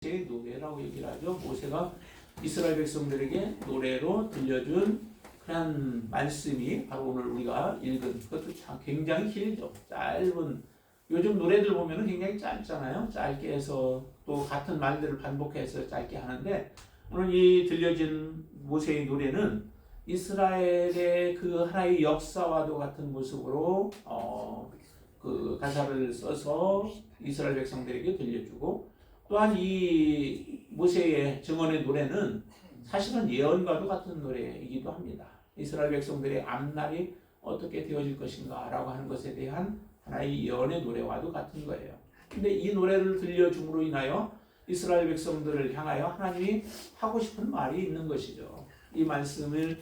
모세의 노래라고 얘기를 하죠. 모세가 이스라엘 백성들에게 노래로 들려준 그런 말씀이 바로 오늘 우리가 읽은 그것도 참 굉장히 길죠. 짧은 요즘 노래들 보면은 굉장히 짧잖아요. 짧게 해서 또 같은 말들을 반복해서 짧게 하는데 오늘 이 들려진 모세의 노래는 이스라엘의 그 하나의 역사와도 같은 모습으로 그 가사를 써서 이스라엘 백성들에게 들려주고 또한 이 모세의 증언의 노래는 사실은 예언과도 같은 노래이기도 합니다. 이스라엘 백성들의 앞날이 어떻게 되어질 것인가 라고 하는 것에 대한 하나의 예언의 노래와도 같은 거예요. 근데 이 노래를 들려줌으로 인하여 이스라엘 백성들을 향하여 하나님이 하고 싶은 말이 있는 것이죠. 이 말씀을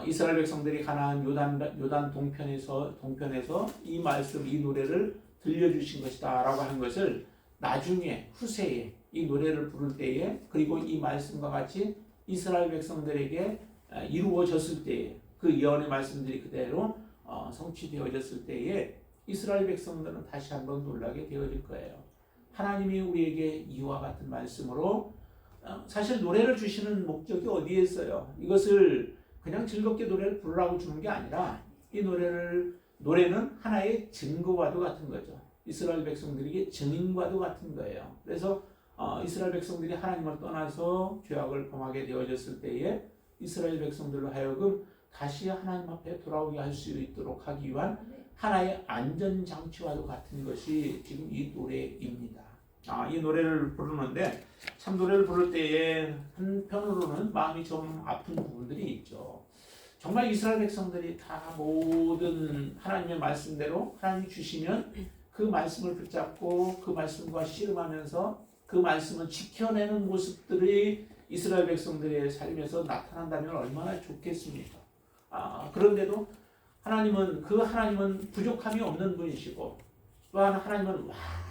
이스라엘 백성들이 가나안 요단 동편에서 이 말씀, 이 노래를 들려주신 것이다 라고 하는 것을 나중에 후세에 이 노래를 부를 때에 그리고 이 말씀과 같이 이스라엘 백성들에게 이루어졌을 때에 그 예언의 말씀들이 그대로 성취되어졌을 때에 이스라엘 백성들은 다시 한번 놀라게 되어질 거예요. 하나님이 우리에게 이와 같은 말씀으로 사실 노래를 주시는 목적이 어디에 있어요? 이것을 그냥 즐겁게 노래를 부르라고 주는 게 아니라 이 노래는 하나의 증거와도 같은 거죠. 이스라엘 백성들에게 증인과도 같은 거예요. 그래서 이스라엘 백성들이 하나님을 떠나서 죄악을 범하게 되어졌을 때에 이스라엘 백성들로 하여금 다시 하나님 앞에 돌아오게 할 수 있도록 하기 위한 하나의 안전장치와도 같은 것이 지금 이 노래입니다. 이 노래를 부르는데 참 노래를 부를 때에 한편으로는 마음이 좀 아픈 부분들이 있죠. 정말 이스라엘 백성들이 다 모든 하나님의 말씀대로 하나님이 주시면 그 말씀을 붙잡고 그 말씀과 씨름하면서 그 말씀을 지켜내는 모습들이 이스라엘 백성들의 삶에서 나타난다면 얼마나 좋겠습니까? 그런데도 하나님은 부족함이 없는 분이시고 또한 하나님은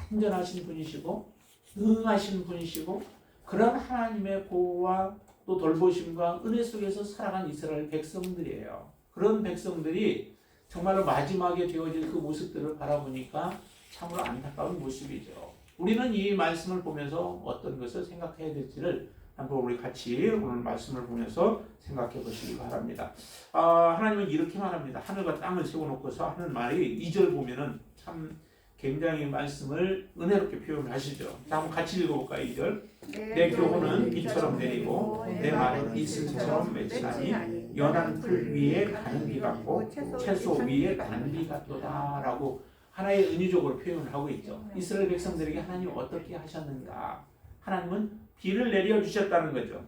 완전하신 분이시고 능하신 분이시고 그런 하나님의 보호와 또 돌보심과 은혜 속에서 살아간 이스라엘 백성들이에요. 그런 백성들이 정말로 마지막에 되어질 그 모습들을 바라보니까 참으로 안타까운 모습이죠. 우리는 이 말씀을 보면서 어떤 것을 생각해야 될지를 한번 우리 같이 오늘 말씀을 보면서 생각해 보시기 바랍니다. 하나님은 이렇게 말합니다. 하늘과 땅을 세워놓고서 하는 말이 2절 보면은 참 굉장히 말씀을 은혜롭게 표현하시죠. 자, 한번 같이 읽어볼까요? 2절. 내 교훈은 비처럼 내리고 내 말은 이슬처럼 맺히나니 연한 풀 위에 가는 비 같고 채소 위에 가는 비 같도다 라고 하나의 은유적으로 표현을 하고 있죠. 이스라엘 백성들에게 하나님이 어떻게 하셨는가? 하나님은 비를 내려주셨다는 거죠.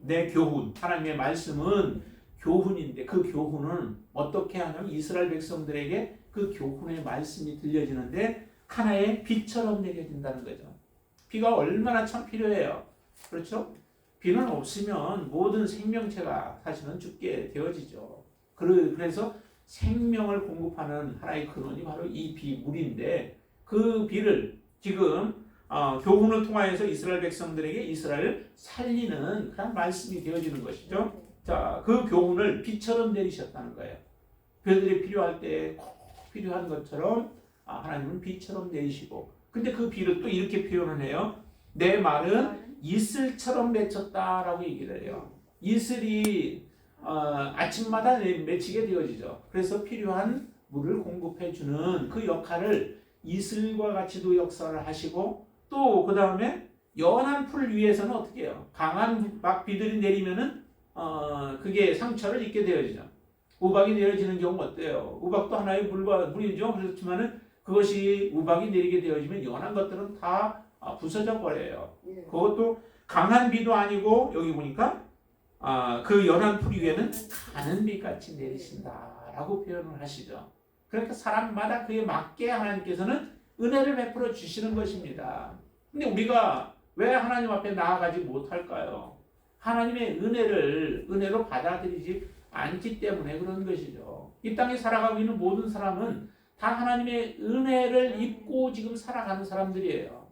내 교훈, 하나님의 말씀은 교훈인데 그 교훈은 어떻게 하냐면 이스라엘 백성들에게 그 교훈의 말씀이 들려지는데 하나의 비처럼 내려진다는 거죠. 비가 얼마나 참 필요해요. 그렇죠? 비는 없으면 모든 생명체가 사실은 죽게 되어지죠. 그래서 생명을 공급하는 하나의 근원이 바로 이 비물인데 그 비를 지금 교훈을 통하여서 이스라엘 백성들에게 이스라엘을 살리는 그런 말씀이 되어지는 것이죠. 자, 그 교훈을 비처럼 내리셨다는 거예요. 그들이 필요할 때 꼭 필요한 것처럼 하나님은 비처럼 내리시고 근데 그 비를 또 이렇게 표현을 해요. 내 말은 이슬처럼 맺혔다라고 얘기를 해요. 이슬이 아침마다 맺히게 되어지죠. 그래서 필요한 물을 공급해주는 그 역할을 이슬과 같이도 역사를 하시고 또 그 다음에 연한 풀 위에서는 어떻게 해요? 강한 막 비들이 내리면은 그게 상처를 입게 되어지죠. 우박이 내려지는 경우 어때요? 우박도 하나의 물이죠. 그렇지만은 그것이 우박이 내리게 되어지면 연한 것들은 다 부서져 버려요. 그것도 강한 비도 아니고 여기 보니까 그 연한 풀 위에는 가는 비같이 내리신다라고 표현을 하시죠. 그러니까 사람마다 그에 맞게 하나님께서는 은혜를 베풀어 주시는 것입니다. 근데 우리가 왜 하나님 앞에 나아가지 못할까요? 하나님의 은혜로 받아들이지 않기 때문에 그런 것이죠. 이 땅에 살아가고 있는 모든 사람은 다 하나님의 은혜를 입고 지금 살아가는 사람들이에요.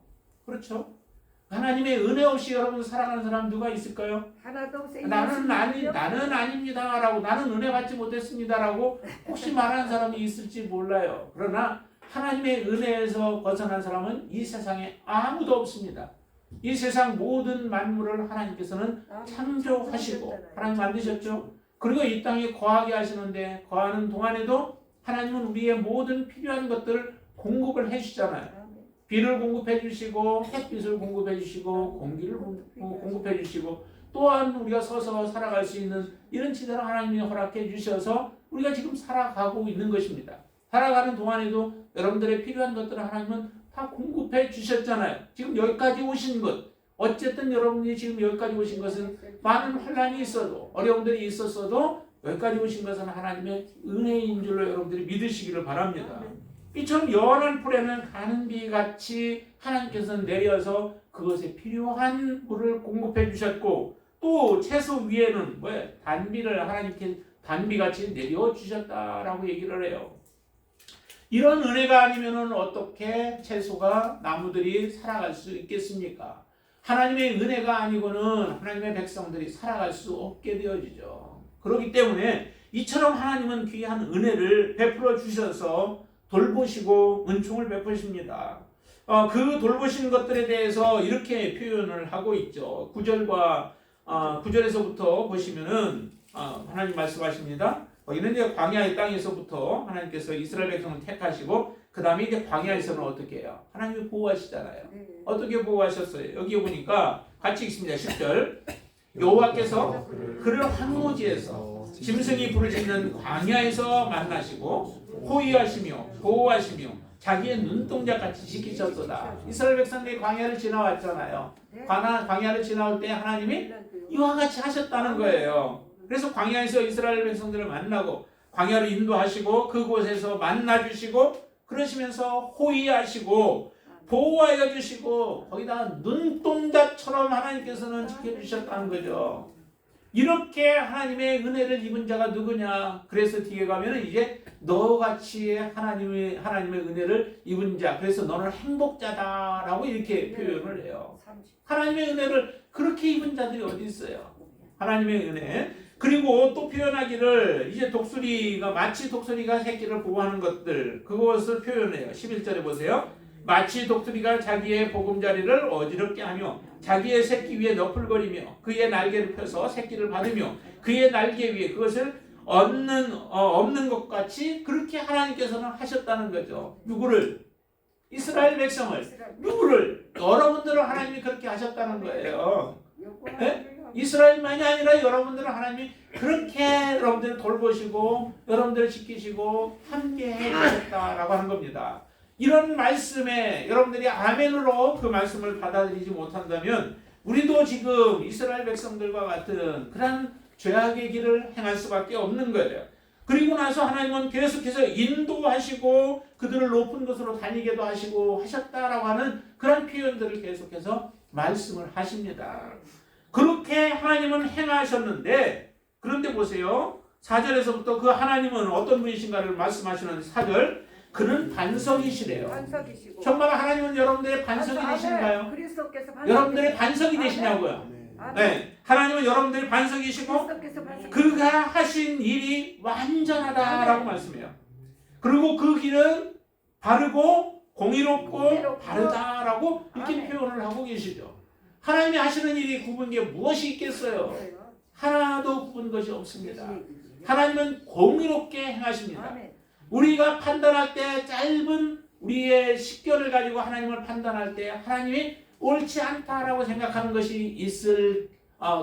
그렇죠? 하나님의 은혜 없이 여러분 살아가는 사람 누가 있을까요? 하나도 없어요. 나는 아닙니다라고 나는 은혜 받지 못했습니다라고 혹시 말하는 사람이 있을지 몰라요. 그러나 하나님의 은혜에서 벗어난 사람은 이 세상에 아무도 없습니다. 이 세상 모든 만물을 하나님께서는 창조하시고 하나님 만드셨죠. 그리고 이 땅에 거하게 하시는데 거하는 동안에도 하나님은 우리의 모든 필요한 것들을 공급을 해주잖아요. 비를 공급해 주시고 햇빛을 공급해 주시고 공기를 공급해 주시고 또한 우리가 서서 살아갈 수 있는 이런 지대로 하나님이 허락해 주셔서 우리가 지금 살아가고 있는 것입니다. 살아가는 동안에도 여러분들의 필요한 것들을 하나님은 다 공급해 주셨잖아요. 지금 여기까지 오신 것, 어쨌든 여러분이 지금 여기까지 오신 것은 많은 환난이 있어도 어려움들이 있었어도 여기까지 오신 것은 하나님의 은혜인 줄로 여러분들이 믿으시기를 바랍니다. 이처럼 연한 풀에는 가는 비같이 하나님께서 내려서 그것에 필요한 물을 공급해 주셨고 또 채소 위에는 단비를 하나님께 단비같이 내려 주셨다라고 얘기를 해요. 이런 은혜가 아니면 어떻게 채소가 나무들이 살아갈 수 있겠습니까? 하나님의 은혜가 아니고는 하나님의 백성들이 살아갈 수 없게 되어지죠. 그렇기 때문에 이처럼 하나님은 귀한 은혜를 베풀어 주셔서 돌보시고 은총을 베푸십니다. 그 돌보신 것들에 대해서 이렇게 표현을 하고 있죠. 9절에서부터 보시면은 하나님 말씀하십니다. 여기는 이제 광야의 땅에서부터 하나님께서 이스라엘 백성을 택하시고 그 다음에 이제 광야에서는 어떻게 해요? 하나님이 보호하시잖아요. 어떻게 보호하셨어요? 여기 보니까 같이 읽습니다. 10절 여호와께서 그를 황무지에서 짐승이 부르짖는 광야에서 만나시고 호위하시며 보호하시며 자기의 눈동자같이 지키셨도다. 이스라엘 백성들이 광야를 지나왔잖아요. 광야를 지나올 때 하나님이 이와 같이 하셨다는 거예요. 그래서 광야에서 이스라엘 백성들을 만나고 광야로 인도하시고 그곳에서 만나주시고 그러시면서 호위하시고 보호하여 주시고 거기다가 눈동자처럼 하나님께서는 지켜주셨다는 거죠. 이렇게 하나님의 은혜를 입은 자가 누구냐? 그래서 뒤에 가면은 이제 너같이 하나님의 은혜를 입은 자, 그래서 너는 행복자다라고 이렇게 표현을 해요. 하나님의 은혜를 그렇게 입은 자들이 어디 있어요? 하나님의 은혜. 그리고 또 표현하기를 이제 마치 독수리가 새끼를 보호하는 것들 그것을 표현해요. 11절에 보세요. 마치 독수리가 자기의 보금자리를 어지럽게 하며 자기의 새끼 위에 너풀거리며 그의 날개를 펴서 새끼를 받으며 그의 날개 위에 그것을 없는 것 같이 그렇게 하나님께서는 하셨다는 거죠. 누구를? 이스라엘 백성을. 누구를? 여러분들을 하나님이 그렇게 하셨다는 거예요. 네? 이스라엘만이 아니라 여러분들은 하나님이 그렇게 여러분들을 돌보시고 여러분들을 지키시고 함께 해주셨다라고 하는 겁니다. 이런 말씀에 여러분들이 아멘으로 그 말씀을 받아들이지 못한다면 우리도 지금 이스라엘 백성들과 같은 그런 죄악의 길을 행할 수밖에 없는 거예요. 그리고 나서 하나님은 계속해서 인도하시고 그들을 높은 곳으로 다니게도 하시고 하셨다라고 하는 그런 표현들을 계속해서 말씀을 하십니다. 그렇게 하나님은 행하셨는데 그런데 보세요. 4절에서부터 그 하나님은 어떤 분이신가를 말씀하시는 4절 그는 반석이시래요. 정말 하나님은 여러분들의 반석이 되신가요? 여러분들의 반석이 되시냐고요? 네, 하나님은 여러분들의 반석이시고 그가 하신 일이 완전하다라고 말씀해요. 그리고 그 길은 바르고 공의롭고 바르다라고 이렇게 표현을 하고 계시죠. 하나님이 하시는 일이 굽은 게 무엇이 있겠어요? 하나도 굽은 것이 없습니다. 하나님은 공의롭게 행하십니다. 우리가 판단할 때 짧은 우리의 식견을 가지고 하나님을 판단할 때 하나님이 옳지 않다라고 생각하는 것이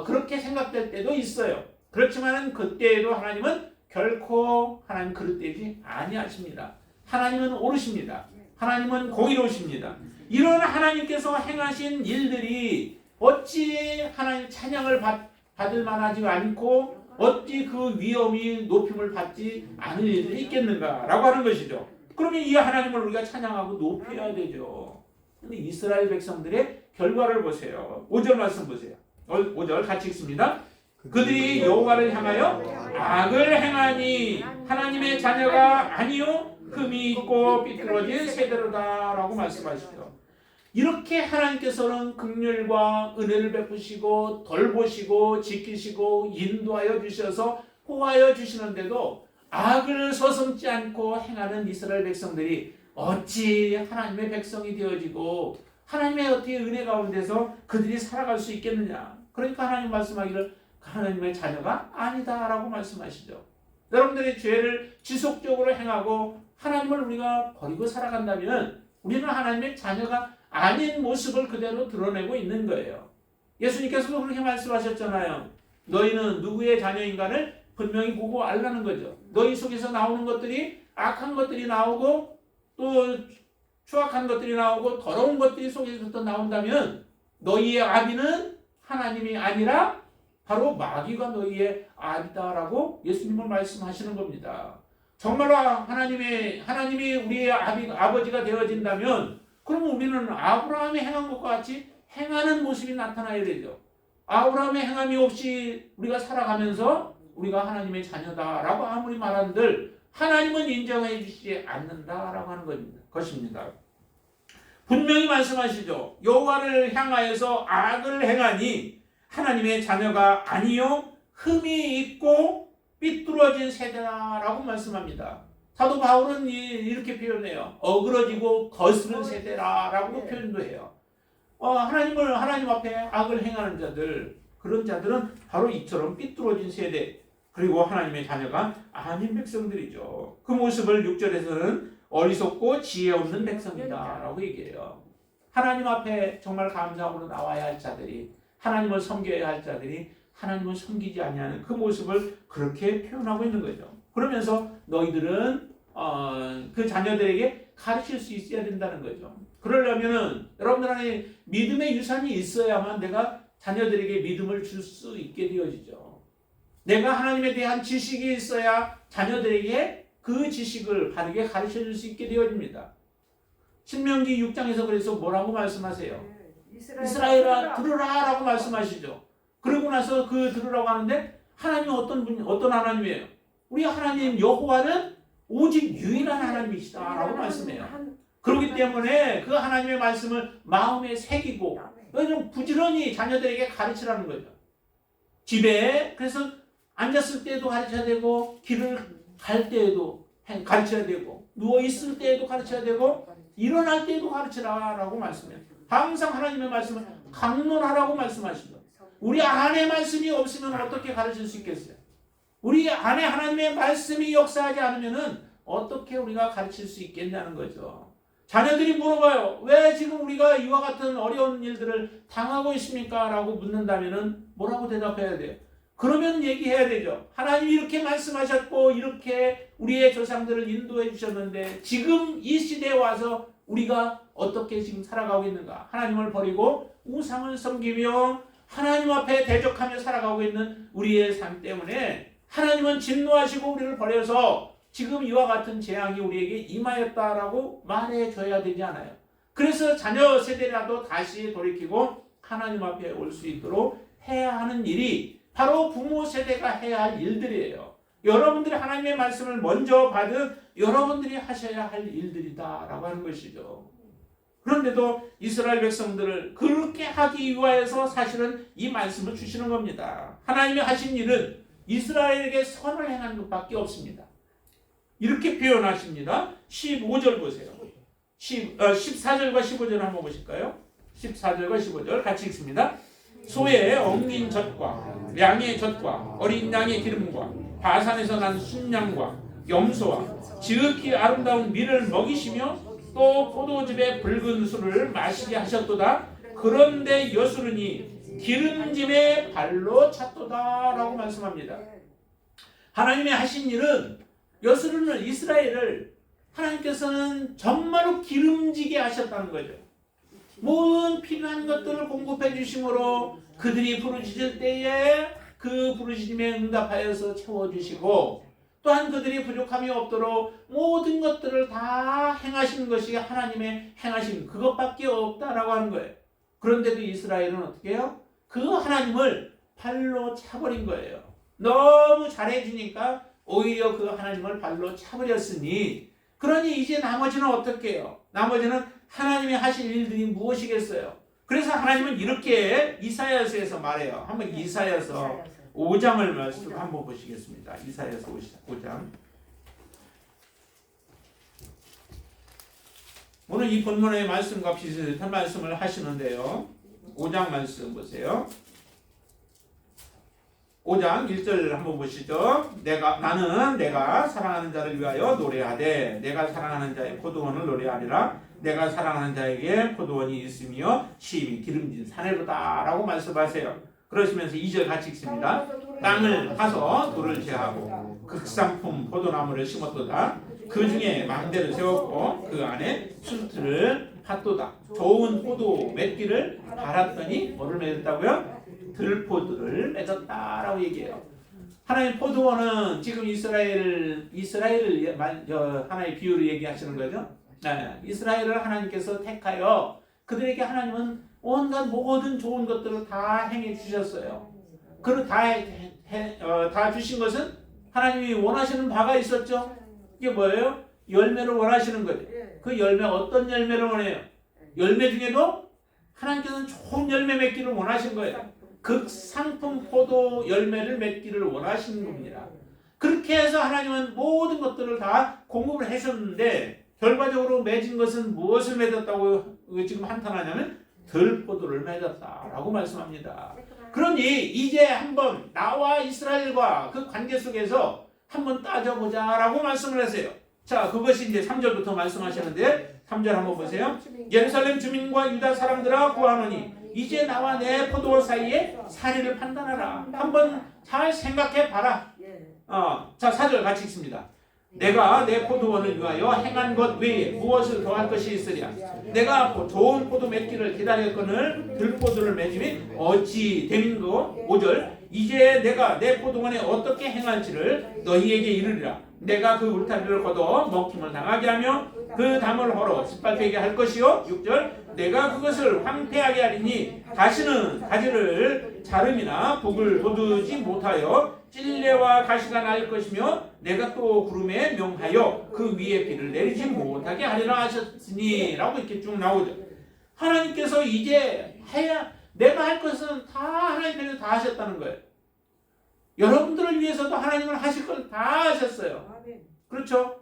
그렇게 생각될 때도 있어요. 그렇지만 그때에도 하나님은 결코 하나님 그릇되지 아니하십니다. 하나님은 옳으십니다. 하나님은 공의로우십니다. 이런 하나님께서 행하신 일들이 어찌 하나님 찬양을 받을 만하지 않고 어찌 그 위엄이 높임을 받지 않을 일들이 있겠는가라고 하는 것이죠. 그러면 이 하나님을 우리가 찬양하고 높여야 되죠. 근데 이스라엘 백성들의 결과를 보세요. 5절 말씀 보세요. 5절 같이 읽습니다. 그들이 여호와를 향하여 악을 행하니 하나님의 자녀가 아니요 흠이 있고 삐뚤어진 세대로다라고 말씀하시죠. 이렇게 하나님께서는 긍휼과 은혜를 베푸시고 돌보시고 지키시고 인도하여 주셔서 보호하여 주시는데도 악을 서슴지 않고 행하는 이스라엘 백성들이 어찌 하나님의 백성이 되어지고 하나님의 어떻게 은혜 가운데서 그들이 살아갈 수 있겠느냐. 그러니까 하나님 말씀하기를 하나님의 자녀가 아니다라고 말씀하시죠. 여러분들이 죄를 지속적으로 행하고 하나님을 우리가 버리고 살아간다면 우리는 하나님의 자녀가 아닌 모습을 그대로 드러내고 있는 거예요. 예수님께서도 그렇게 말씀하셨잖아요. 너희는 누구의 자녀인가를 분명히 보고 알라는 거죠. 너희 속에서 나오는 것들이 악한 것들이 나오고 또 추악한 것들이 나오고 더러운 것들이 속에서부터 나온다면 너희의 아비는 하나님이 아니라 바로 마귀가 너희의 아비다라고 예수님은 말씀하시는 겁니다. 정말로 하나님이 우리의 아버지가 되어진다면 그러면 우리는 아브라함이 행한 것과 같이 행하는 모습이 나타나야 되죠. 아브라함의 행함이 없이 우리가 살아가면서 우리가 하나님의 자녀다라고 아무리 말한들 하나님은 인정해 주시지 않는다라고 하는 것입니다. 분명히 말씀하시죠. 여호와를 향하여서 악을 행하니 하나님의 자녀가 아니요 흠이 있고 삐뚤어진 세대라고 말씀합니다. 사도 바울은 이렇게 표현해요. 어그러지고 거스른 세대라고 표현도 해요. 하나님 앞에 악을 행하는 자들, 그런 자들은 바로 이처럼 삐뚤어진 세대, 그리고 하나님의 자녀가 아닌 백성들이죠. 그 모습을 6절에서는 어리석고 지혜 없는 백성이다라고 얘기해요. 하나님 앞에 정말 감사함으로 나와야 할 자들이, 하나님을 섬겨야 할 자들이 하나님을 섬기지 아니하는 그 모습을 그렇게 표현하고 있는 거죠. 그러면서 너희들은 그 자녀들에게 가르칠 수 있어야 된다는 거죠. 그러려면은 여러분들 안에 믿음의 유산이 있어야만 내가 자녀들에게 믿음을 줄 수 있게 되어지죠. 내가 하나님에 대한 지식이 있어야 자녀들에게 그 지식을 바르게 가르쳐 줄 수 있게 되어집니다. 신명기 6장에서 그래서 뭐라고 말씀하세요? 이스라엘아 들으라 라고 말씀하시죠. 그러고 나서 그 들으라고 하는데 하나님은 어떤 하나님이에요? 우리 하나님 여호와는 오직 유일한 하나님이시다 라고 말씀해요. 그렇기 때문에 그 하나님의 말씀을 마음에 새기고 좀 부지런히 자녀들에게 가르치라는 거죠. 집에 그래서 앉았을 때에도 가르쳐야 되고 길을 갈 때에도 가르쳐야 되고 누워있을 때에도 가르쳐야 되고 일어날 때에도 가르치라라고 말씀해요. 항상 하나님의 말씀을 강론하라고 말씀하시죠. 우리 안에 말씀이 없으면 어떻게 가르칠 수 있겠어요? 우리 안에 하나님의 말씀이 역사하지 않으면 어떻게 우리가 가르칠 수 있겠냐는 거죠. 자녀들이 물어봐요. 왜 지금 우리가 이와 같은 어려운 일들을 당하고 있습니까? 라고 묻는다면 뭐라고 대답해야 돼요? 그러면 얘기해야 되죠. 하나님이 이렇게 말씀하셨고 이렇게 우리의 조상들을 인도해 주셨는데 지금 이 시대에 와서 우리가 어떻게 지금 살아가고 있는가? 하나님을 버리고 우상을 섬기며 하나님 앞에 대적하며 살아가고 있는 우리의 삶 때문에 하나님은 진노하시고 우리를 버려서 지금 이와 같은 재앙이 우리에게 임하였다라고 말해줘야 되지 않아요. 그래서 자녀 세대라도 다시 돌이키고 하나님 앞에 올 수 있도록 해야 하는 일이 바로 부모 세대가 해야 할 일들이에요. 여러분들이 하나님의 말씀을 먼저 받은 여러분들이 하셔야 할 일들이다라고 하는 것이죠. 그런데도 이스라엘 백성들을 그렇게 하기 위하여서 사실은 이 말씀을 주시는 겁니다. 하나님이 하신 일은 이스라엘에게 선을 행하는 것밖에 없습니다. 이렇게 표현하십니다. 15절 보세요. 14절과 15절 한번 보실까요? 14절과 15절 같이 읽습니다. 소의 엉린 젖과 양의 젖과 어린 양의 기름과 바산에서 난 순양과 염소와 지극히 아름다운 밀을 먹이시며 또 포도즙의 붉은 술을 마시게 하셨도다. 그런데 여수르니 기름짐의 발로 찼도다 라고 말씀합니다. 하나님의 하신 일은 여수르는 이스라엘을 하나님께서는 정말로 기름지게 하셨다는 거죠. 모든 필요한 것들을 공급해 주심으로 그들이 부르짖을 때에 그 부르짖음에 응답하여서 채워주시고 또한 그들이 부족함이 없도록 모든 것들을 다 행하신 것이 하나님의 행하심 그것밖에 없다라고 하는 거예요. 그런데도 이스라엘은 어떻게 해요? 그 하나님을 발로 차버린 거예요. 너무 잘해주니까 오히려 그 하나님을 발로 차버렸으니 그러니 이제 나머지는 어떻게 해요? 나머지는 하나님이 하실 일들이 무엇이겠어요? 그래서 하나님은 이렇게 이사야서에서 말해요. 한번 이사야서 5장을 말씀 한번 보시겠습니다. 이사야서 5장 오늘 이 본문의 말씀과 비슷한 말씀을 하시는데요. 5장 말씀 보세요. 5장 1절 한번 보시죠. 나는 내가 사랑하는 자를 위하여 노래하되 내가 사랑하는 자의 포도원을 노래하리라. 내가 사랑하는 자에게 포도원이 있으며 심히 기름진 산에로다 라고 말씀하세요. 그러시면서 2절 같이 읽습니다. 땅을 파서 돌을 제하고 극상품 포도나무를 심었도다. 그 중에 망대를 세웠고 그 안에 수틀을 팠도다. 좋은 포도 맺기를 바랐더니 뭐를 맺었다고요? 들포도를 맺었다라고 얘기해요. 하나님 포도원은 지금 이스라엘을 하나의 비유로 얘기하시는 거죠. 네, 이스라엘을 하나님께서 택하여 그들에게 하나님은 온갖 모든 좋은 것들을 다 행해 주셨어요. 그걸 다 주신 것은 하나님이 원하시는 바가 있었죠. 이게 뭐예요? 열매를 원하시는 거예요. 그 열매 어떤 열매를 원해요? 열매 중에도 하나님께서는 좋은 열매 맺기를 원하신 거예요. 극상품 포도 열매를 맺기를 원하시는 겁니다. 그렇게 해서 하나님은 모든 것들을 다 공급을 하셨는데 결과적으로 맺은 것은 무엇을 맺었다고 지금 한탄하냐면 들포도를 맺었다라고 말씀합니다. 그러니 이제 한번 나와 이스라엘과 그 관계 속에서 한번 따져보자라고 말씀을 하세요. 자, 그것이 이제 3절부터 말씀하시는데 3절 한번 보세요. 예루살렘 주민과 유다 사람들아 구하노니 이제 나와 내 포도원 사이에 사리를 판단하라. 한번 잘 생각해 봐라. 자, 4절 같이 읽습니다. 내가 내 포도원을 위하여 행한 것 외에 무엇을 더할 것이 있으랴. 내가 좋은 포도 맺기를 기다렸거늘 들포도를 맺음이 어찌 됨인고. 5절 이제 내가 내 포도원에 어떻게 행할지를 너희에게 이르리라. 내가 그 울타리를 걷어 먹힘을 당하게 하며 그 담을 헐어 짓밟히게 할 것이요. 6절 내가 그것을 황폐하게 하리니 다시는 가지를 자름이나 북을 돋우지 못하여 찔레와 가시가 날 것이며 내가 또 구름에 명하여 그 위에 비를 내리지 못하게 하리라 하셨으니 라고 이렇게 쭉 나오죠. 하나님께서 이제 내가 할 것은 다 하나님께서 다 하셨다는 거예요. 여러분들을 위해서도 하나님은 하실 걸 다 하셨어요. 그렇죠?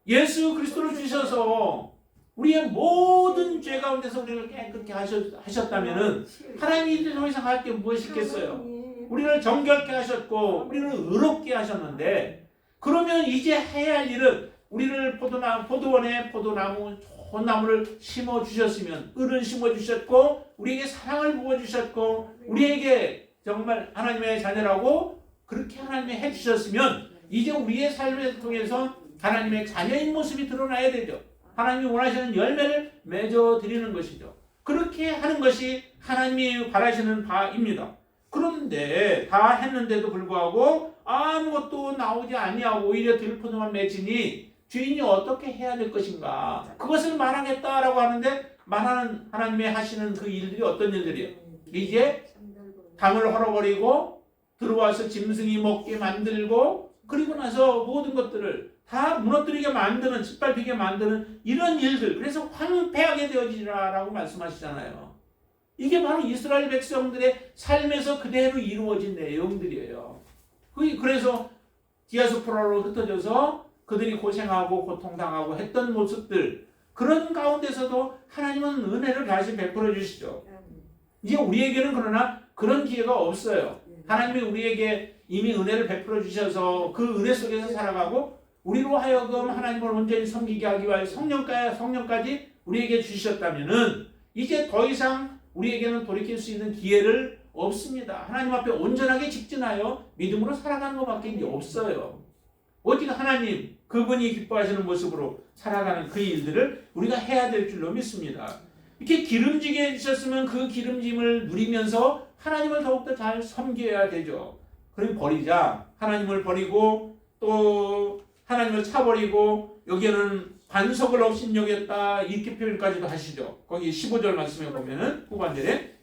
예수 그리스도를 주셔서 우리의 모든 죄 가운데서 우리를 깨끗게 하셨다면은 하나님이 이제 더 이상 할 게 무엇이 있겠어요? 우리를 정결케 하셨고 우리를 의롭게 하셨는데 그러면 이제 해야 할 일은 우리를 포도원에 포도나무 좋은 나무를 심어 주셨으면 을을 심어 주셨고 우리에게 사랑을 부어 주셨고 우리에게 정말 하나님의 자녀라고 그렇게 하나님이 해주셨으면 이제 우리의 삶을 통해서 하나님의 자녀인 모습이 드러나야 되죠. 하나님이 원하시는 열매를 맺어드리는 것이죠. 그렇게 하는 것이 하나님이 바라시는 바입니다. 그런데 다 했는데도 불구하고 아무것도 나오지 아니하고 오히려 들포도만 맺으니 주인이 어떻게 해야 될 것인가? 그것을 말하겠다라고 하는데 말하는 하나님이 하시는 그 일들이 어떤 일들이에요? 이제 담을 헐어버리고 들어와서 짐승이 먹게 만들고 그리고 나서 모든 것들을 다 무너뜨리게 만드는 짓밟히게 만드는 이런 일들 그래서 황폐하게 되어지라라고 말씀하시잖아요. 이게 바로 이스라엘 백성들의 삶에서 그대로 이루어진 내용들이에요. 그래서 디아스포라로 흩어져서 그들이 고생하고 고통당하고 했던 모습들 그런 가운데서도 하나님은 은혜를 다시 베풀어 주시죠. 이제 우리에게는 그러나 그런 기회가 없어요. 하나님이 우리에게 이미 은혜를 베풀어 주셔서 그 은혜 속에서 살아가고 우리로 하여금 하나님을 온전히 섬기게 하기 위하여 성령까지 우리에게 주셨다면은 이제 더 이상 우리에게는 돌이킬 수 있는 기회를 없습니다. 하나님 앞에 온전하게 직진하여 믿음으로 살아가는 것밖에 이제 없어요. 오직 하나님 그분이 기뻐하시는 모습으로 살아가는 그 일들을 우리가 해야 될 줄로 믿습니다. 이렇게 기름지게 해주셨으면 그 기름짐을 누리면서 하나님을 더욱더 잘 섬겨야 되죠. 그럼 버리자. 하나님을 버리고 또 하나님을 차버리고 여기에는 반석을 업신여겼다 이렇게 표현까지도 하시죠. 거기 15절 말씀에 보면은 후반절에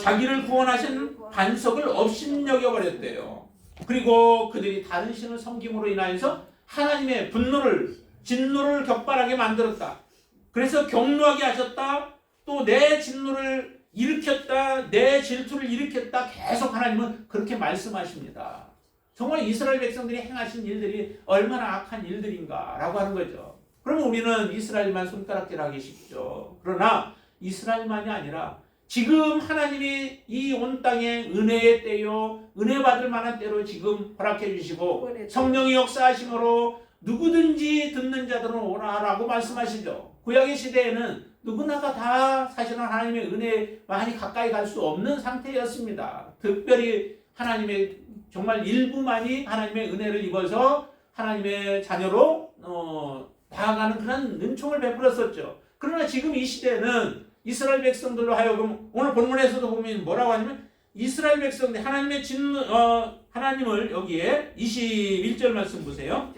자기를 구원하신 반석을 업신여겨버렸대요. 그리고 그들이 다른 신을 섬김으로 인하여서 하나님의 진노를 격발하게 만들었다. 그래서 경노하게 하셨다. 또 내 진노를 일으켰다. 내 질투를 일으켰다. 계속 하나님은 그렇게 말씀하십니다. 정말 이스라엘 백성들이 행하신 일들이 얼마나 악한 일들인가라고 하는 거죠. 그러면 우리는 이스라엘만 손가락질하기 쉽죠. 그러나 이스라엘만이 아니라 지금 하나님이 이 온 땅에 은혜의 때요, 은혜 받을 만한 때로 지금 허락해 주시고 성령이 역사하심으로 누구든지 듣는 자들은 오라라고 말씀하시죠. 구약의 시대에는 누구나가 다 사실은 하나님의 은혜에 많이 가까이 갈 수 없는 상태였습니다. 특별히 하나님의 정말 일부만이 하나님의 은혜를 입어서 하나님의 자녀로 나아가는 그런 은총을 베풀었었죠. 그러나 지금 이 시대는 이스라엘 백성들로 하여금 오늘 본문에서도 보면 뭐라고 하냐면 이스라엘 백성들 하나님을 여기에 21절 말씀 보세요.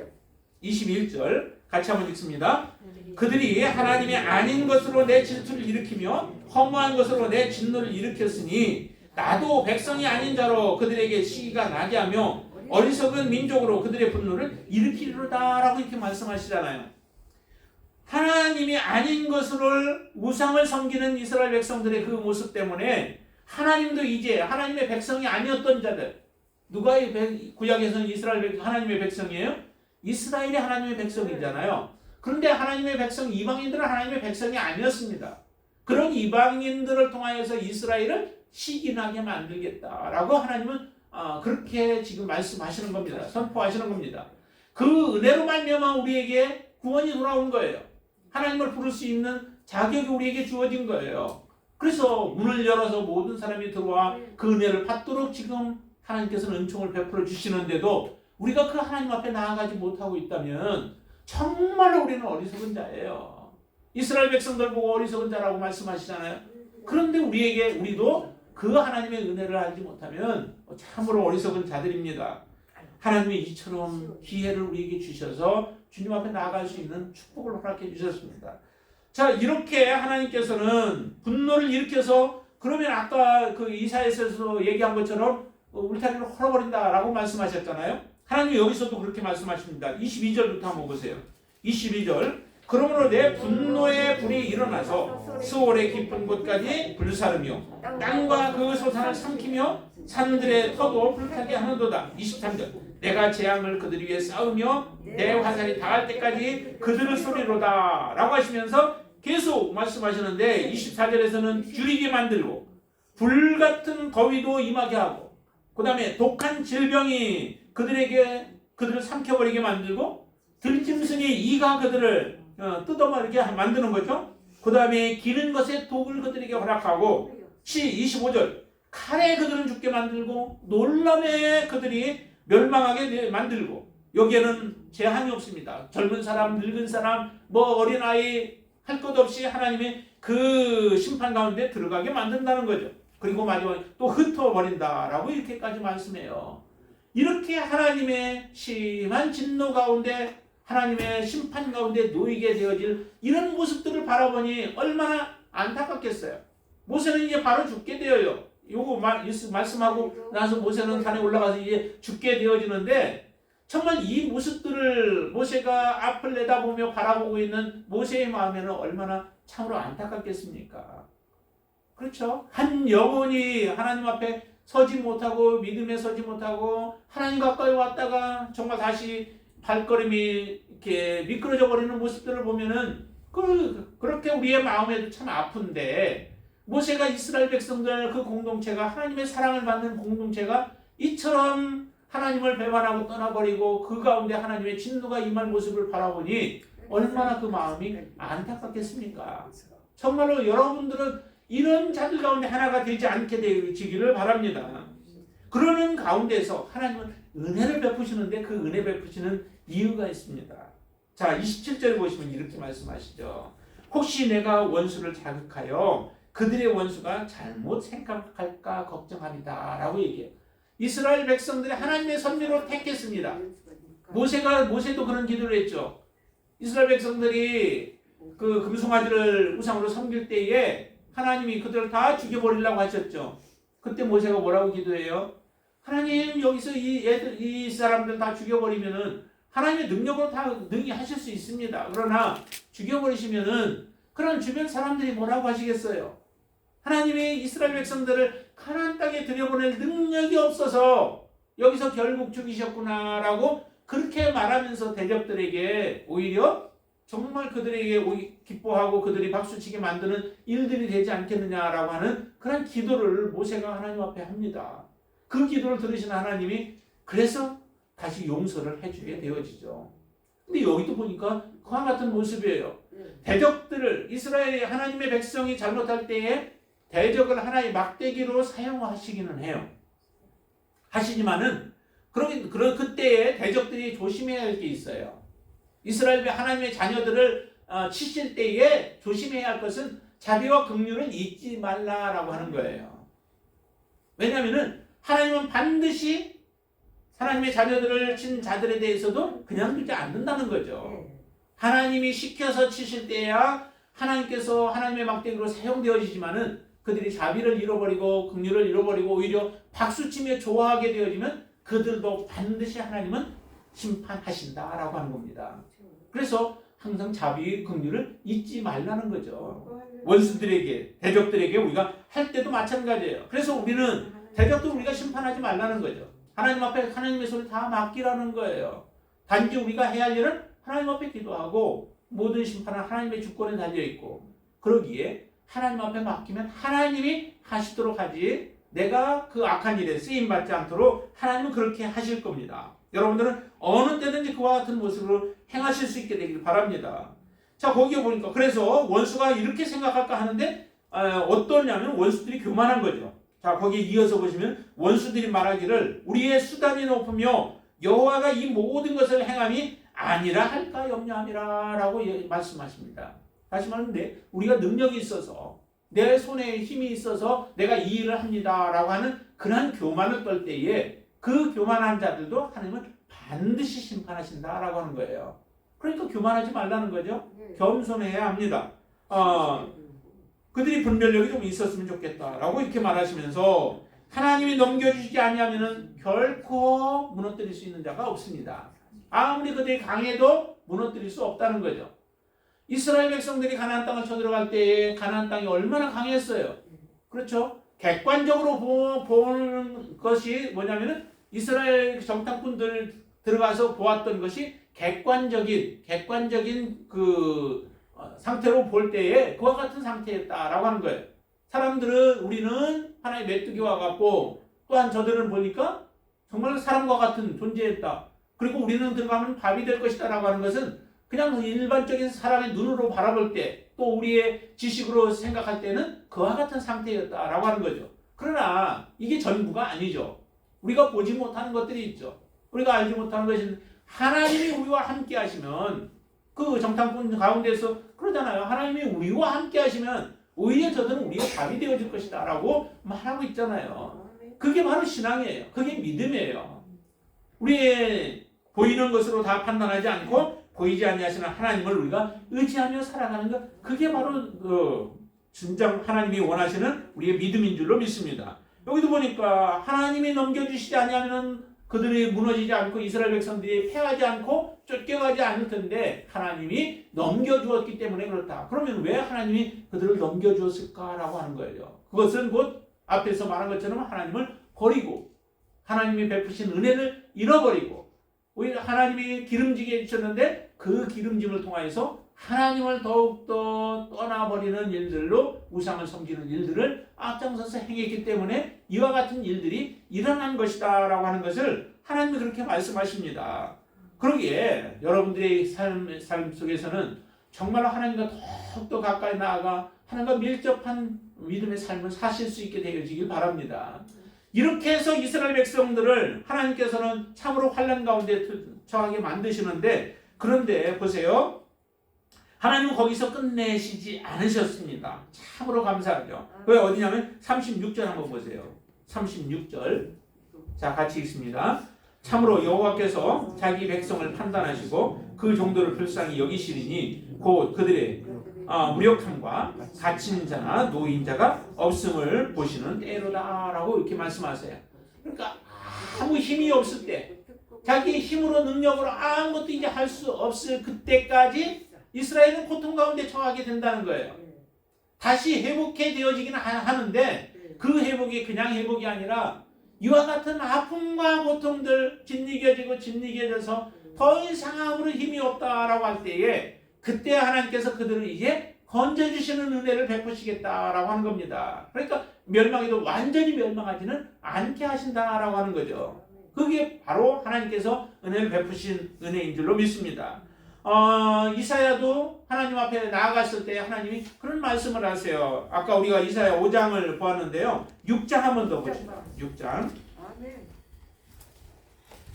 21절 같이 한번 읽습니다. 그들이 하나님이 아닌 것으로 내 질투를 일으키며 허무한 것으로 내 진노를 일으켰으니 나도 백성이 아닌 자로 그들에게 시기가 나게 하며 어리석은 민족으로 그들의 분노를 일으키리로다 라고 이렇게 말씀하시잖아요. 하나님이 아닌 것으로 우상을 섬기는 이스라엘 백성들의 그 모습 때문에 하나님도 이제 하나님의 백성이 아니었던 자들, 누가 구약에서는 이스라엘 하나님의 백성이에요? 이스라엘이 하나님의 백성이잖아요. 그런데 하나님의 백성, 이방인들은 하나님의 백성이 아니었습니다. 그런 이방인들을 통하여서 이스라엘을 시기나게 만들겠다라고 하나님은 그렇게 지금 말씀하시는 겁니다. 선포하시는 겁니다. 그 은혜로 말미암아 우리에게 구원이 돌아온 거예요. 하나님을 부를 수 있는 자격이 우리에게 주어진 거예요. 그래서 문을 열어서 모든 사람이 들어와 그 은혜를 받도록 지금 하나님께서는 은총을 베풀어 주시는데도 우리가 그 하나님 앞에 나아가지 못하고 있다면 정말로 우리는 어리석은 자예요. 이스라엘 백성들 보고 어리석은 자라고 말씀하시잖아요. 그런데 우리도 그 하나님의 은혜를 알지 못하면 참으로 어리석은 자들입니다. 하나님이 이처럼 기회를 우리에게 주셔서 주님 앞에 나아갈 수 있는 축복을 허락해 주셨습니다. 자, 이렇게 하나님께서는 분노를 일으켜서 그러면 아까 그 이사야서에서 얘기한 것처럼 울타리를 헐어버린다라고 말씀하셨잖아요. 하나님이 여기서도 그렇게 말씀하십니다. 22절부터 한번 보세요. 22절 그러므로 내 분노의 불이 일어나서 스올의 깊은 곳까지 불사르며 땅과 그 소산을 삼키며 산들의 터도 불타게 하는도다. 23절 내가 재앙을 그들 위에 쌓으며 내 화살이 닿을 때까지 그들을 쏘리로다 라고 하시면서 계속 말씀하시는데 24절에서는 줄이게 만들고 불같은 더위도 임하게 하고 그 다음에 독한 질병이 그들을 삼켜버리게 만들고 들짐승의 이가 그들을 뜯어버리게 만드는 거죠. 그 다음에 기는 것에 독을 그들에게 허락하고 25절 칼에 그들은 죽게 만들고 놀람에 그들이 멸망하게 만들고 여기에는 제한이 없습니다. 젊은 사람, 늙은 사람, 어린아이 할 것 없이 하나님의 그 심판 가운데 들어가게 만든다는 거죠. 그리고 마지막에 또 흩어버린다라고 이렇게까지 말씀해요. 이렇게 하나님의 심한 진노 가운데 하나님의 심판 가운데 놓이게 되어질 이런 모습들을 바라보니 얼마나 안타깝겠어요. 모세는 이제 바로 죽게 되어요. 요거 말씀하고 나서 모세는 산에 올라가서 이제 죽게 되어지는데 정말 이 모습들을 모세가 앞을 내다보며 바라보고 있는 모세의 마음에는 얼마나 참으로 안타깝겠습니까? 그렇죠? 한 영혼이 하나님 앞에 서지 못하고 믿음에 서지 못하고 하나님 가까이 왔다가 정말 다시 발걸음이 이렇게 미끄러져 버리는 모습들을 보면은 그렇게 우리의 마음에도 참 아픈데 모세가 이스라엘 백성들 그 공동체가 하나님의 사랑을 받는 공동체가 이처럼 하나님을 배반하고 떠나버리고 그 가운데 하나님의 진노가 임할 모습을 바라보니 얼마나 그 마음이 안타깝겠습니까? 정말로 여러분들은 이런 자들 가운데 하나가 되지 않게 되기를 바랍니다. 그러는 가운데서 하나님은 은혜를 베푸시는데 그 은혜 베푸시는 이유가 있습니다. 자, 27절 보시면 이렇게 말씀하시죠. 혹시 내가 원수를 자극하여 그들의 원수가 잘못 생각할까 걱정합니다 라고 얘기해요. 이스라엘 백성들이 하나님의 선미로 택했습니다. 모세도 그런 기도를 했죠. 이스라엘 백성들이 그 금송아지를 우상으로 섬길 때에 하나님이 그들을 다 죽여버리려고 하셨죠. 그때 모세가 뭐라고 기도해요? 하나님 여기서 이 사람들 다 죽여버리면은 하나님의 능력으로 다 능히 하실 수 있습니다. 그러나 죽여버리시면은 그런 주변 사람들이 뭐라고 하시겠어요? 하나님이 이스라엘 백성들을 가나안 땅에 들여보낼 능력이 없어서 여기서 결국 죽이셨구나라고 그렇게 말하면서 대적들에게 오히려 정말 그들에게 기뻐하고 그들이 박수치게 만드는 일들이 되지 않겠느냐라고 하는 그런 기도를 모세가 하나님 앞에 합니다. 그 기도를 들으신 하나님이 그래서 다시 용서를 해주게 되어지죠. 근데 여기도 보니까 그와 같은 모습이에요. 대적들을 이스라엘의 하나님의 백성이 잘못할 때에 대적을 하나의 막대기로 사용하시기는 해요. 하시지만은 그때에 대적들이 조심해야 할 게 있어요. 이스라엘의 하나님의 자녀들을 치실 때에 조심해야 할 것은 자비와 긍휼은 잊지 말라라고 하는 거예요. 왜냐하면은 하나님은 반드시 하나님의 자녀들을 친 자들에 대해서도 그냥 두지 않는다는 거죠. 하나님이 시켜서 치실 때야 하나님께서 하나님의 막대기로 사용되어지지만은 그들이 자비를 잃어버리고 긍휼을 잃어버리고 오히려 박수치며 좋아하게 되어지면 그들도 반드시 하나님은 심판하신다라고 하는 겁니다. 그래서 항상 자비, 긍휼을 잊지 말라는 거죠. 원수들에게, 대적들에게 우리가 할 때도 마찬가지예요. 그래서 우리는 대적도 우리가 심판하지 말라는 거죠. 하나님 앞에 하나님의 손을 다 맡기라는 거예요. 단지 우리가 해야 할 일은 하나님 앞에 기도하고 모든 심판은 하나님의 주권에 달려있고 그러기에 하나님 앞에 맡기면 하나님이 하시도록 하지 내가 그 악한 일에 쓰임받지 않도록 하나님은 그렇게 하실 겁니다. 여러분들은 어느 때든지 그와 같은 모습으로 행하실 수 있게 되길 바랍니다. 자, 거기에 보니까 그래서 원수가 이렇게 생각할까 하는데 어떠냐면 원수들이 교만한 거죠. 자, 거기에 이어서 보시면 원수들이 말하기를 우리의 수단이 높으며 여호와가 이 모든 것을 행함이 아니라 할까 염려함이라 라고 말씀하십니다. 다시 말하는데 우리가 능력이 있어서 내 손에 힘이 있어서 내가 이 일을 합니다 라고 하는 그런 교만을 떨 때에 그 교만한 자들도 하나님은 반드시 심판하신다 라고 하는 거예요. 그러니까 교만하지 말라는 거죠. 겸손해야 합니다. 그들이 분별력이 좀 있었으면 좋겠다라고 이렇게 말하시면서 하나님이 넘겨주시지 아니하면 결코 무너뜨릴 수 있는 자가 없습니다. 아무리 그들이 강해도 무너뜨릴 수 없다는 거죠. 이스라엘 백성들이 가나안 땅을 쳐들어갈 때에 가나안 땅이 얼마나 강했어요. 그렇죠? 객관적으로 보는 것이 뭐냐면은 이스라엘 정탐꾼들 들어가서 보았던 것이 객관적인 그 상태로 볼 때에 그와 같은 상태였다라고 하는 거예요. 사람들은 우리는 하나의 메뚜기와 같고 또한 저들은 보니까 정말 사람과 같은 존재였다. 그리고 우리는 들어가면 밥이 될 것이다 라고 하는 것은 그냥 일반적인 사람의 눈으로 바라볼 때 또 우리의 지식으로 생각할 때는 그와 같은 상태였다라고 하는 거죠. 그러나 이게 전부가 아니죠. 우리가 보지 못하는 것들이 있죠. 우리가 알지 못하는 것은 하나님이 우리와 함께 하시면 그 정탐꾼 가운데서 그러잖아요. 하나님이 우리와 함께 하시면 오히려 저들은 우리의 답이 되어질 것이다 라고 말하고 있잖아요. 그게 바로 신앙이에요. 그게 믿음이에요. 우리의 보이는 것으로 다 판단하지 않고 보이지 아니하시는 하나님을 우리가 의지하며 살아가는 것, 그게 바로 진정 하나님이 원하시는 우리의 믿음인 줄로 믿습니다. 여기도 보니까 하나님이 넘겨주시지 아니하면 그들이 무너지지 않고 이스라엘 백성들이 패하지 않고 쫓겨가지 않을 텐데 하나님이 넘겨주었기 때문에 그렇다. 그러면 왜 하나님이 그들을 넘겨주었을까라고 하는 거예요. 그것은 곧 앞에서 말한 것처럼 하나님을 버리고 하나님이 베푸신 은혜를 잃어버리고 오히려 하나님이 기름지게 해주셨는데 그 기름짐을 통하여서 하나님을 더욱더 떠나버리는 일들로 우상을 섬기는 일들을 앞장서서 행했기 때문에 이와 같은 일들이 일어난 것이다 라고 하는 것을 하나님이 그렇게 말씀하십니다. 그러기에 여러분들의 삶 속에서는 정말로 하나님과 더욱더 가까이 나아가 하나님과 밀접한 믿음의 삶을 사실 수 있게 되어지길 바랍니다. 이렇게 해서 이스라엘 백성들을 하나님께서는 참으로 환난 가운데 처하게 만드시는데 그런데 보세요. 하나님은 거기서 끝내시지 않으셨습니다. 참으로 감사하죠. 왜 어디냐면 36절 한번 보세요. 36절. 자, 같이 읽습니다. 참으로 여호와께서 자기 백성을 판단하시고 그 정도를 불쌍히 여기시리니 곧 그들의 무력함과 갇힌 자나 노인자가 없음을 보시는 때로다 라고 이렇게 말씀하세요. 그러니까 아무 힘이 없을 때 자기 힘으로 능력으로 아무것도 이제 할 수 없을 그때까지 이스라엘은 고통 가운데 처하게 된다는 거예요. 다시 회복해 되어지기는 하는데 그 회복이 그냥 회복이 아니라 이와 같은 아픔과 고통들 짓이겨져서 더 이상 아무런 힘이 없다라고 할 때에 그때 하나님께서 그들을 이제 건져주시는 은혜를 베푸시겠다라고 하는 겁니다. 그러니까 멸망해도 완전히 멸망하지는 않게 하신다라고 하는 거죠. 그게 바로 하나님께서 은혜를 베푸신 은혜인 줄로 믿습니다. 이사야도 하나님 앞에 나아갔을 때 하나님이 그런 말씀을 하세요. 아까 우리가 이사야 5장을 보았는데요. 6장 한 번 더 보시죠. 6장.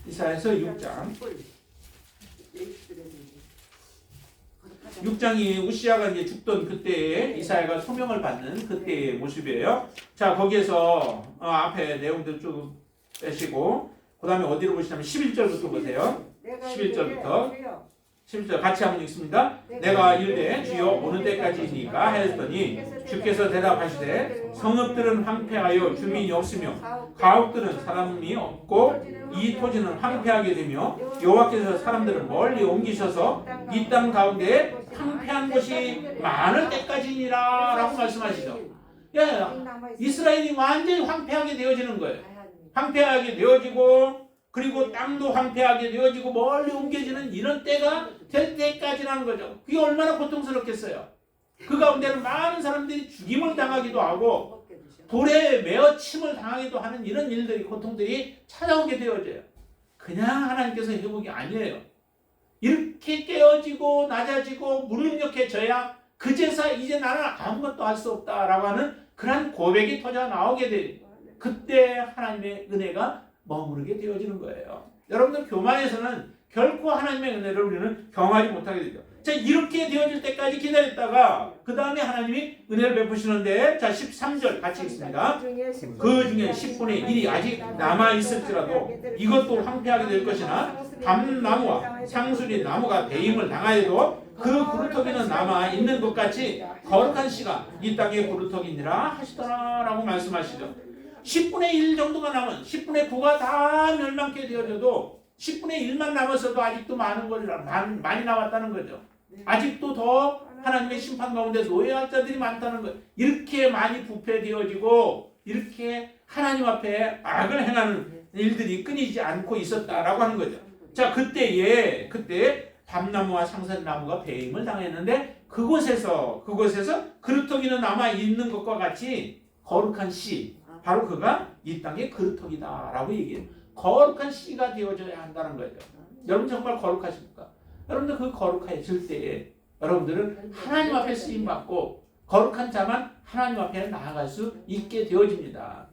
이사야서 6장. 6장이 우시아가 이제 죽던 그때에 이사야가 소명을 받는 그때의 모습이에요. 자, 거기에서 앞에 내용들 쭉 빼시고 그 다음에 어디로 보시냐면 11절부터 보세요. 11절 같이 한번 읽습니다. 내가 이르되 주여 오는 때까지니까 하였더니 주께서 대답하시되 성읍들은 황폐하여 주민이 없으며 가옥들은 사람이 없고 이 토지는 황폐하게 되며 여호와께서 사람들을 멀리 옮기셔서 이 땅 가운데 황폐한 곳이 많을 때까지니라 라고 말씀하시죠. 이스라엘이 완전히 황폐하게 되어지는 거예요. 황폐하게 되어지고 그리고 땅도 황폐하게 되어지고 멀리 옮겨지는 이런 때가 될 때까지라는 거죠. 그게 얼마나 고통스럽겠어요. 그 가운데는 많은 사람들이 죽임을 당하기도 하고 돌에 매어 침을 당하기도 하는 이런 일들이 고통들이 찾아오게 되어져요. 그냥 하나님께서 회복이 아니에요. 이렇게 깨어지고 낮아지고 무능력해져야 그제서 이제 나는 아무것도 할 수 없다라고 하는 그런 고백이 터져 나오게 돼요. 그때 하나님의 은혜가 머무르게 되어지는 거예요. 여러분들 교만에서는 결코 하나님의 은혜를 우리는 경험하지 못하게 되죠. 자, 이렇게 되어질 때까지 기다렸다가 그 다음에 하나님이 은혜를 베푸시는데 자 13절 같이 읽습니다. 그 중에 10분의 1이 아직 남아있을지라도 이것도 황폐하게 될 것이나 밤나무와 상수리 나무가 배임을 당하여도 그 구루터기는 남아있는 것 같이 거룩한 씨가 이 땅의 구루터기니라 하시더라 라고 말씀하시죠. 10분의 1 정도가 남은 10분의 9가 다 멸망케 되어져도 10분의 1만 남았어도 아직도 많은 거리라 많이 남았다는 거죠. 아직도 더 하나님의 심판 가운데 노예할 자들이 많다는 거예요. 이렇게 많이 부패되어지고 이렇게 하나님 앞에 악을 행하는 일들이 끊이지 않고 있었다라고 하는 거죠. 자, 그때 밤나무와 상선나무가 배임을 당했는데 그곳에서 그루터기는 남아 있는 것과 같이 거룩한 씨, 바로 그가 이 땅의 그루터기다라고 얘기해요. 거룩한 씨가 되어져야 한다는 거죠. 여러분 정말 거룩하십니까? 여러분들 그 거룩해질 때에 여러분들은 하나님 앞에 쓰임받고 거룩한 자만 하나님 앞에 나아갈 수 있게 되어집니다.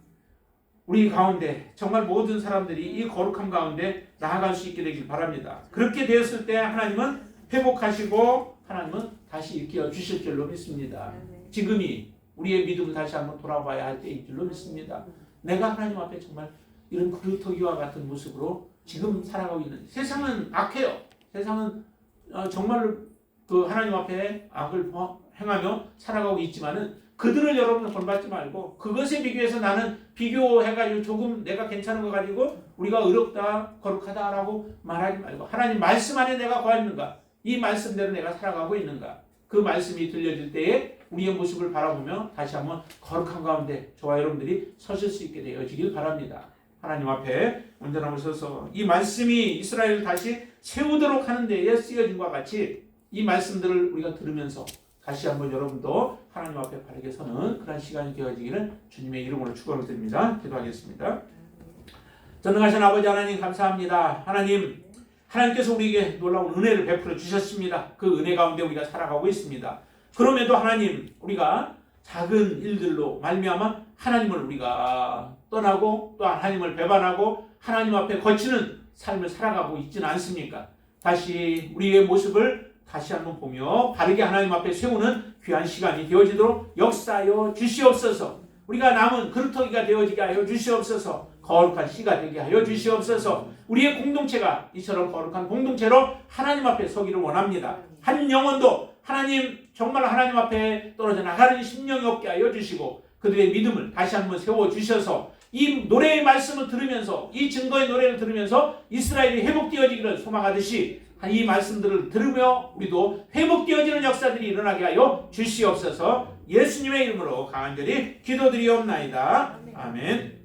우리 가운데 정말 모든 사람들이 이 거룩함 가운데 나아갈 수 있게 되길 바랍니다. 그렇게 되었을 때 하나님은 회복하시고 하나님은 다시 일깨워 주실 줄로 믿습니다. 지금이 우리의 믿음을 다시 한번 돌아봐야 할 때인 줄로 믿습니다. 내가 하나님 앞에 정말 이런 그루터기와 같은 모습으로 지금 살아가고 있는 세상은 악해요. 세상은 정말 그 하나님 앞에 악을 행하며 살아가고 있지만은 그들을 여러분 본받지 말고 그것에 비교해서 나는 비교해가지고 조금 내가 괜찮은 거 가지고 우리가 의롭다 거룩하다라고 말하지 말고 하나님 말씀 안에 내가 거하는가 이 말씀대로 내가 살아가고 있는가 그 말씀이 들려질 때에 우리의 모습을 바라보며 다시 한번 거룩한 가운데 저와 여러분들이 서실 수 있게 되어지길 바랍니다. 하나님 앞에 온전함을 서서 이 말씀이 이스라엘을 다시 세우도록 하는 데에 쓰여진과 같이 이 말씀들을 우리가 들으면서 다시 한번 여러분도 하나님 앞에 바르게 서는 그런 시간이 되어지기를 주님의 이름으로 축원을 드립니다. 기도하겠습니다. 전능하신 아버지 하나님 감사합니다. 하나님께서 우리에게 놀라운 은혜를 베풀어 주셨습니다. 그 은혜 가운데 우리가 살아가고 있습니다. 그럼에도 하나님 우리가 작은 일들로 말미암아 하나님을 우리가 떠나고 또 하나님을 배반하고 하나님 앞에 거치는 삶을 살아가고 있지는 않습니까? 다시 우리의 모습을 다시 한번 보며 바르게 하나님 앞에 세우는 귀한 시간이 되어지도록 역사하여 주시옵소서. 우리가 남은 그루터기가 되어지게 하여 주시옵소서. 거룩한 씨가 되게 하여 주시옵소서. 우리의 공동체가 이처럼 거룩한 공동체로 하나님 앞에 서기를 원합니다. 한 영혼도 정말 하나님 앞에 떨어져 나가는 심령이 없게 하여 주시고 그들의 믿음을 다시 한번 세워주셔서 이 노래의 말씀을 들으면서 이 증거의 노래를 들으면서 이스라엘이 회복되어지기를 소망하듯이 이 말씀들을 들으며 우리도 회복되어지는 역사들이 일어나게 하여 주시옵소서. 예수님의 이름으로 간절히 기도드리옵나이다. 아멘.